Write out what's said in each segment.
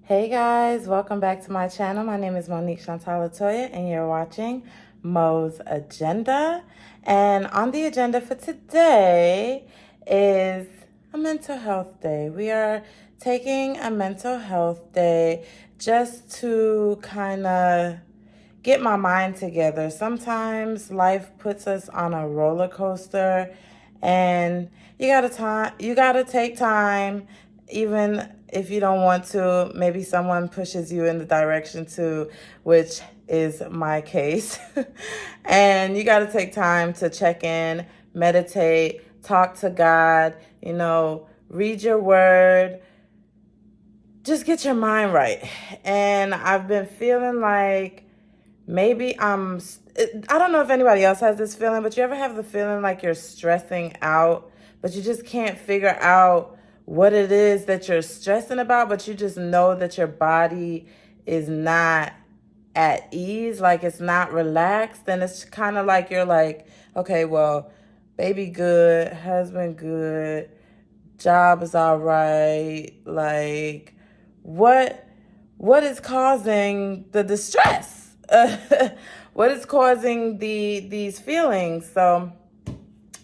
Hey guys, welcome back to my channel. My name is Monique Chantal Latoya and you're watching Mo's Agenda. And on the agenda for today is a mental health day. We are taking a mental health day just to kind of get my mind together. Sometimes life puts us on a roller coaster and you gotta take time, even if you don't want to. Maybe someone pushes you in the direction to, which is my case. And you gotta take time to check in, meditate, talk to God, read your word, just get your mind right. And I've been feeling like maybe I don't know if anybody else has this feeling, but you ever have the feeling like you're stressing out, but you just can't figure out what it is that you're stressing about, but you just know that your body is not at ease, like it's not relaxed. And it's kind of like you're like, okay, well, baby good, husband good, job is all right. Like, what is causing the distress? What is causing these feelings? So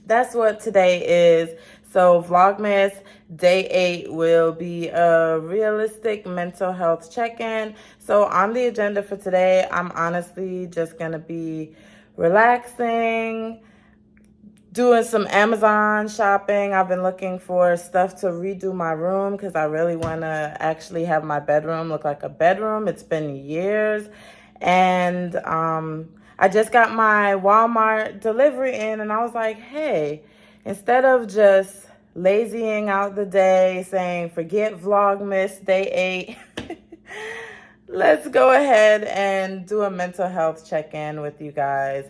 that's what today is. So Vlogmas Day 8 will be a realistic mental health check-in. So on the agenda for today, I'm honestly just going to be relaxing, doing some Amazon shopping. I've been looking for stuff to redo my room because I really want to actually have my bedroom look like a bedroom. It's been years. And I just got my Walmart delivery in and I was like, hey, instead of just lazying out the day saying, forget Vlogmas Day 8, let's go ahead and do a mental health check-in with you guys.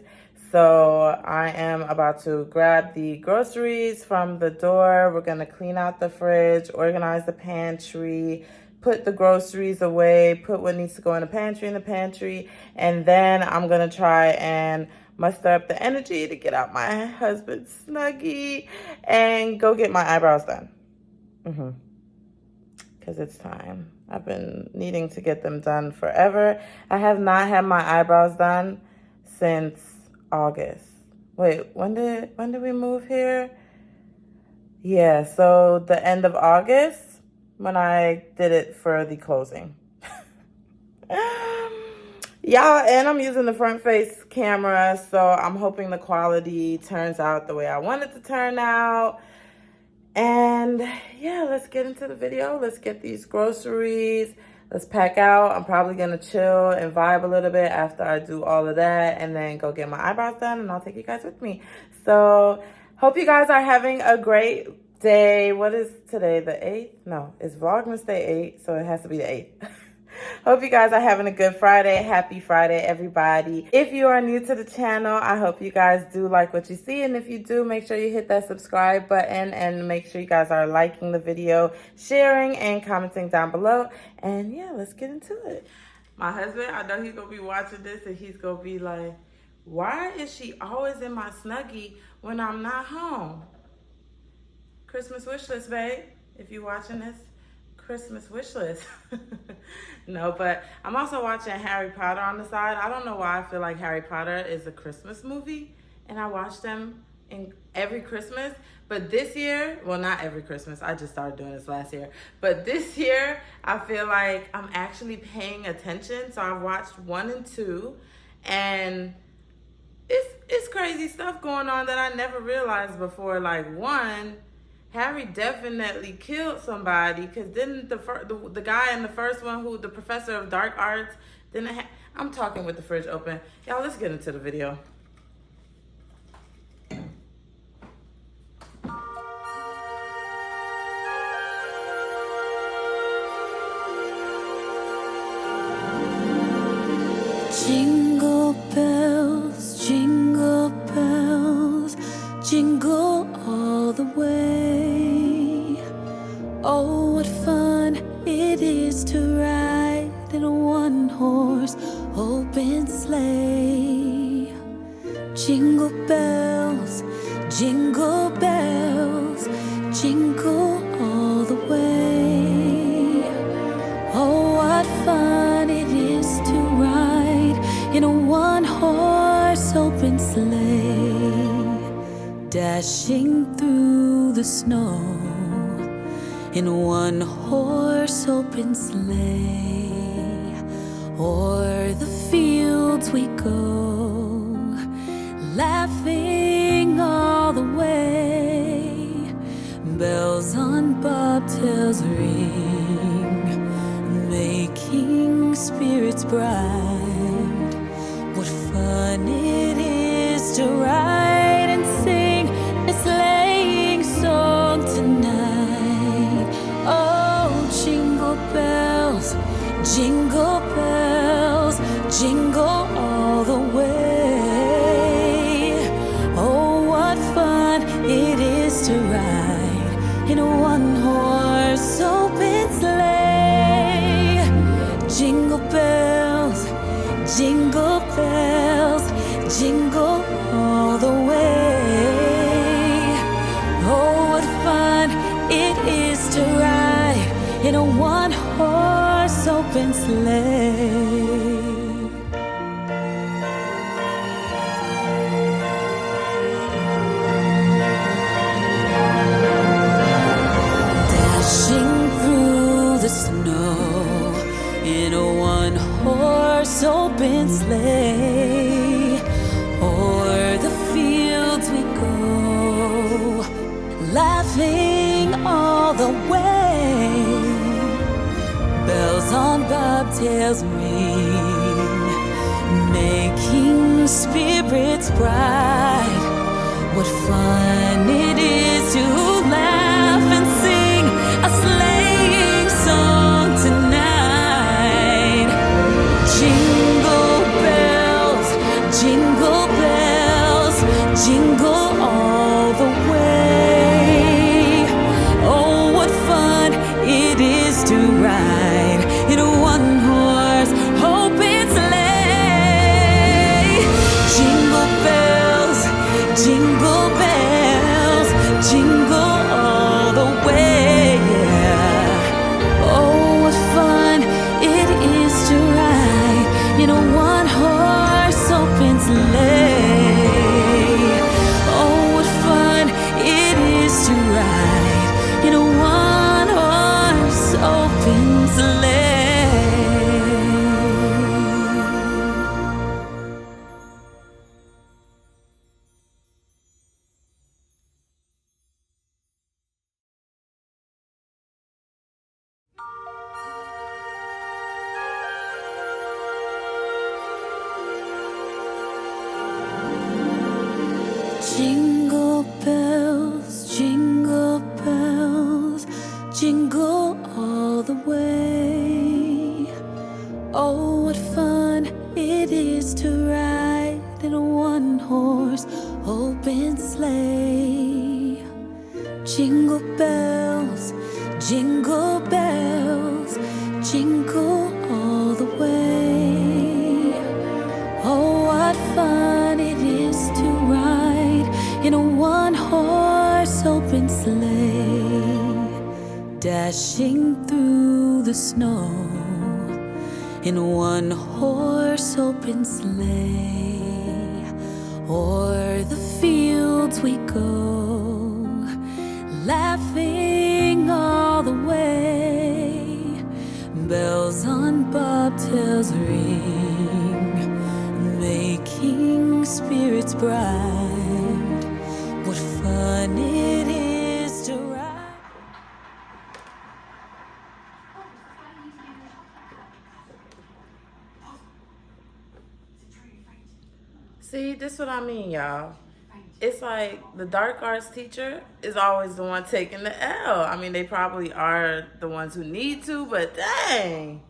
So I am about to grab the groceries from the door. We're going to clean out the fridge, organize the pantry, put the groceries away, put what needs to go in the pantry, and then I'm going to try and muster up the energy to get out my husband's Snuggie and go get my eyebrows done. Because it's time. I've been needing to get them done forever. I have not had my eyebrows done since August. Wait, when did we move here? Yeah, so the end of August when I did it for the closing. Y'all, and I'm using the front face camera, so I'm hoping the quality turns out the way I want it to turn out. And yeah, let's get into the video. Let's get these groceries. Let's pack out. I'm probably going to chill and vibe a little bit after I do all of that and then go get my eyebrows done, and I'll take you guys with me. So hope you guys are having a great day. What is today, the 8th? No, it's Vlogmas Day 8, so it has to be the 8th. Hope you guys are having a good Friday. Happy Friday, everybody. If you are new to the channel, I hope you guys do like what you see. And if you do, make sure you hit that subscribe button and make sure you guys are liking the video, sharing, and commenting down below. And yeah, let's get into it. My husband, I know he's going to be watching this and he's going to be like, why is she always in my Snuggie when I'm not home? Christmas wish list, babe, if you're watching this. Christmas wish list. No, but I'm also watching Harry Potter on the side. I don't know why I feel like Harry Potter is a Christmas movie, and I watch them in every Christmas. But this year, well, not every Christmas, I just started doing this last year, but this year I feel like I'm actually paying attention. So I've watched 1 and 2, and it's crazy stuff going on that I never realized before. Like, 1, Harry definitely killed somebody, because didn't the guy in the first one, who the professor of dark arts, I'm talking with the fridge open. Y'all, let's get into the video. Jingle bells, jingle all the way. Oh, what fun it is to ride in a one-horse open sleigh. Jingle bells, jingle all the way. Oh, what fun it is to ride in a one-horse open sleigh, dashing through the snow in a one-horse open sleigh. O'er the fields we go, laughing all the way. Bells on bobtails ring, making spirits bright. What fun it is to ride and sing a sleighing song tonight. Oh, jingle bells, jingle bells, jingle all the way. Oh, what fun it is to ride in a one-horse open sleigh. Jingle bells, jingle bells, jingle all the way. Oh, what fun it is to ride in a one-horse open sleigh. In a one-horse open sleigh, o'er the fields we go, laughing all the way. Bells on bobtails ring, making spirits bright. What fun it is to laugh and sing a sleighing song tonight. Jingle bells, jingle bells, jingle all the way. Oh, what fun it is to ride in a one-horse open sleigh. Jingle bells, jingle bells, jingle all the way. Oh, what fun it is to ride in a one-horse open sleigh. Oh, what fun it is to ride in a one-horse open sleigh. Jingle bells, jingle bells, jingle all the way. Oh, what fun it is to ride in a one-horse open sleigh. Jingle bells, jingle bells, jingle all the way. Oh, what fun it is to ride in a one-horse open sleigh, dashing through the snow in a one-horse open sleigh. O'er the fields we go, laughing all the way. Bells on bobtails ring, making spirits bright. What fun it is to ride. See, this is what I mean, y'all. It's like the dark arts teacher is always the one taking the L. I mean, they probably are the ones who need to, but dang.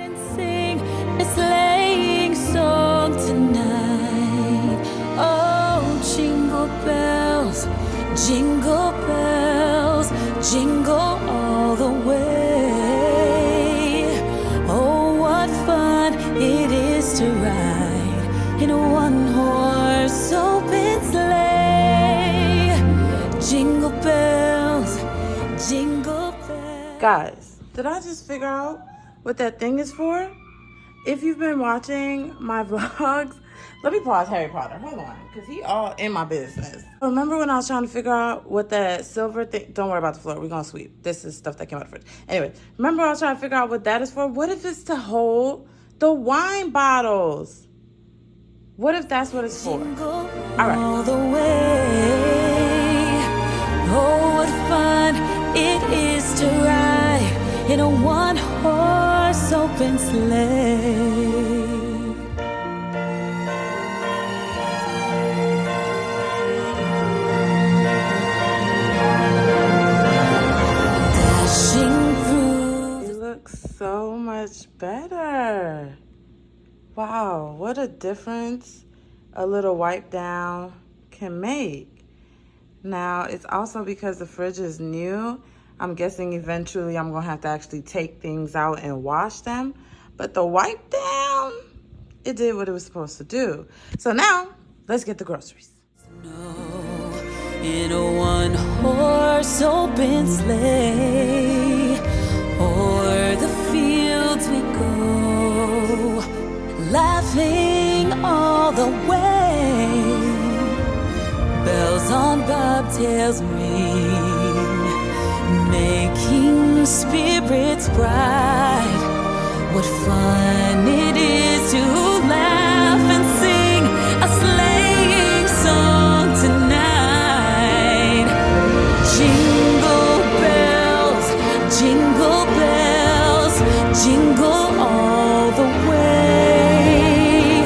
And sing a sleighing song tonight. Oh, jingle bells, jingle bells, jingle all the way. Oh, what fun it is to ride in a one-horse open sleigh. Jingle bells, jingle bells. Guys, did I just figure out what that thing is for? If you've been watching my vlogs, let me pause Harry Potter. Hold on, because he all in my business. Remember when I was trying to figure out what that silver thing... Don't worry about the floor. We're going to sweep. This is stuff that came out of the fridge. Anyway, remember when I was trying to figure out what that is for? What if it's to hold the wine bottles? What if that's what it's for? All right. All the way. Oh, what fun it is to ride in a one-horse open sleigh. Dashing through. It looks so much better. Wow, what a difference a little wipe down can make. Now, it's also because the fridge is new. I'm guessing eventually I'm gonna have to actually take things out and wash them. But the wipe down, it did what it was supposed to do. So now, let's get the groceries. In a one-horse open sleigh, o'er the fields we go, laughing all the way. Bells on bobtails ring, making spirits bright. What fun it is to laugh and sing a sleighing song tonight. Jingle bells, jingle all the way.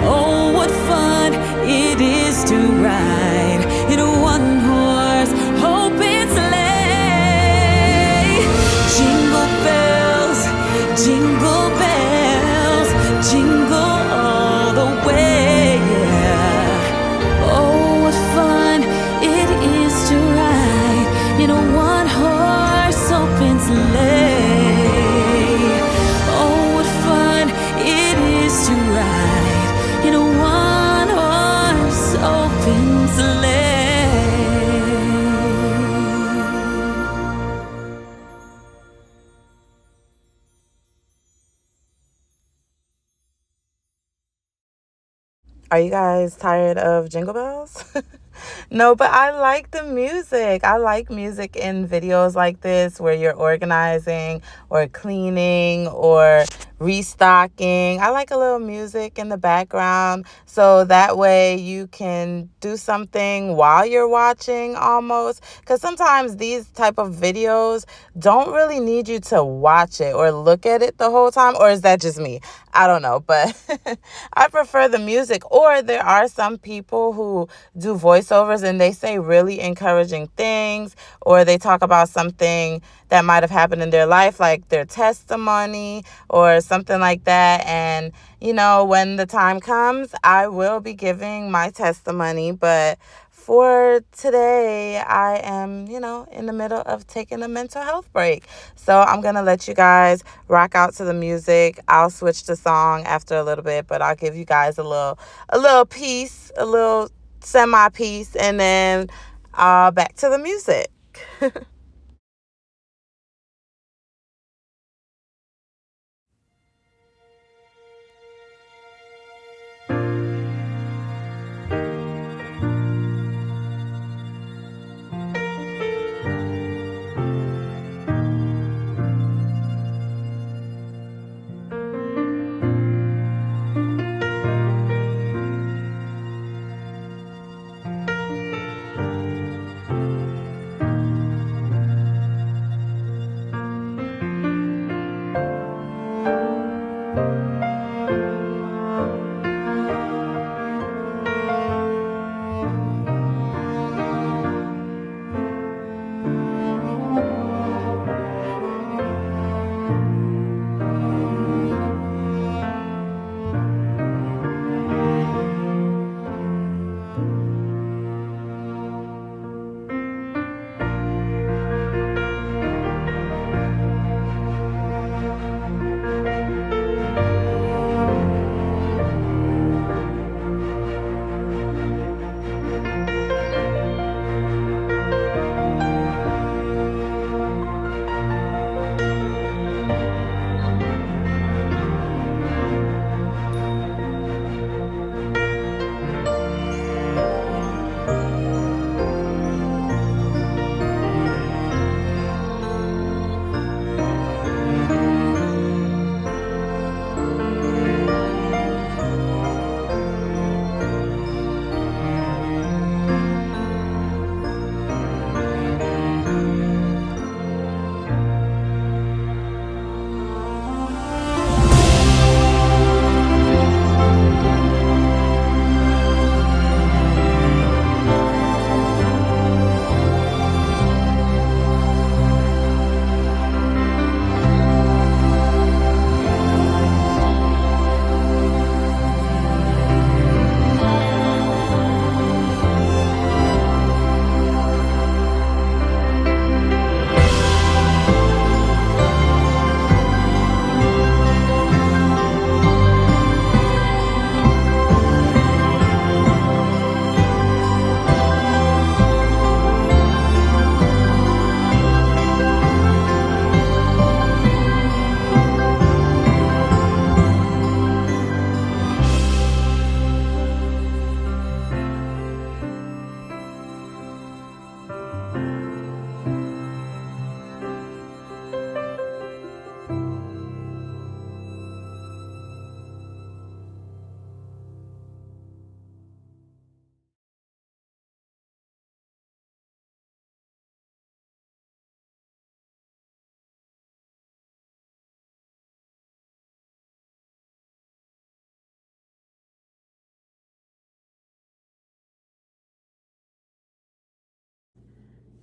Oh, what fun it is to ride in a one-horse open sleigh. Jingle bells, jingle all the way. Oh, what fun it is to ride in a one-horse open sleigh. Oh, what fun it is to ride in a one-horse open sleigh. Are you guys tired of Jingle Bells? No, but I like the music. I like music in videos like this where you're organizing or cleaning or restocking. I like a little music in the background so that way you can do something while you're watching almost. Because sometimes these type of videos don't really need you to watch it or look at it the whole time. Or is that just me? I don't know, but I prefer the music. Or there are some people who do voiceovers and they say really encouraging things, or they talk about something that might have happened in their life, like their testimony or something like that. And, you know, when the time comes, I will be giving my testimony. But for today, I am, in the middle of taking a mental health break. So I'm going to let you guys rock out to the music. I'll switch the song after a little bit, but I'll give you guys a little piece, a little semi-piece, and then back to the music.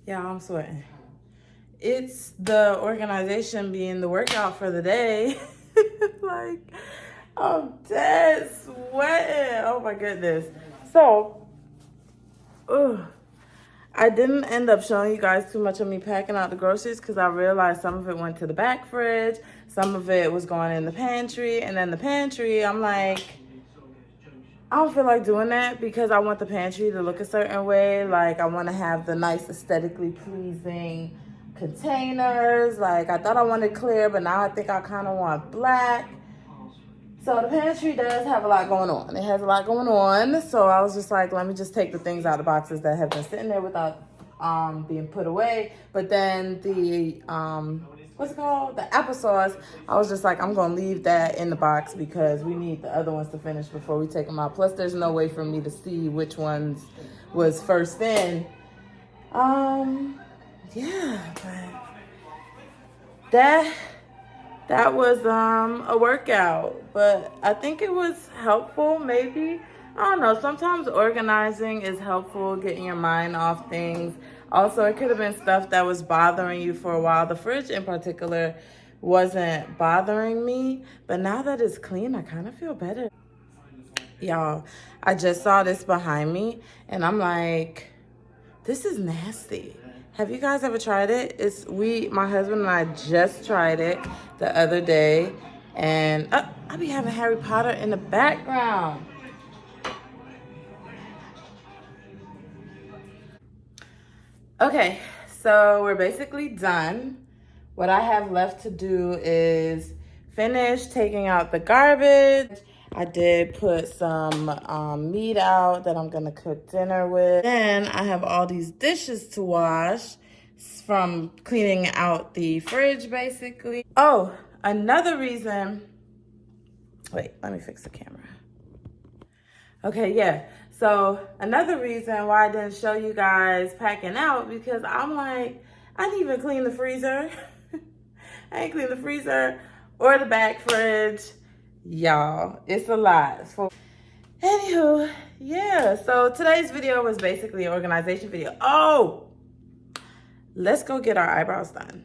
Yeah, I'm sweating. It's the organization being the workout for the day. Like, I'm dead sweating. Oh my goodness. So, I didn't end up showing you guys too much of me packing out the groceries because I realized some of it went to the back fridge, some of it was going in the pantry, and then the pantry, I'm like, I don't feel like doing that because I want the pantry to look a certain way. Like, I want to have the nice aesthetically pleasing containers. Like, I thought I wanted clear, but now I think I kind of want black. So the pantry does have a lot going on. It has a lot going on. So I was just like, let me just take the things out of the boxes that have been sitting there without being put away. But then the what's it called? The applesauce. I was just like, I'm gonna leave that in the box because we need the other ones to finish before we take them out. Plus, there's no way for me to see which ones was first in. Yeah, but that was a workout, but I think it was helpful. Maybe, I don't know, sometimes organizing is helpful, getting your mind off things. Also, it could have been stuff that was bothering you for a while. The fridge in particular wasn't bothering me, but now that it's clean, I kind of feel better. Y'all, I just saw this behind me and I'm like, this is nasty. Have you guys ever tried it? My husband and I just tried it the other day, and I be having Harry Potter in the background. Okay, so we're basically done. What I have left to do is finish taking out the garbage. I did put some meat out that I'm gonna cook dinner with. Then I have all these dishes to wash from cleaning out the fridge, basically. Oh, another reason, wait, let me fix the camera. Okay, yeah. So another reason why I didn't show you guys packing out, because I'm like, I didn't even clean the freezer. I ain't clean the freezer or the back fridge. Y'all, it's a lot. Anywho, yeah. So today's video was basically an organization video. Oh, let's go get our eyebrows done.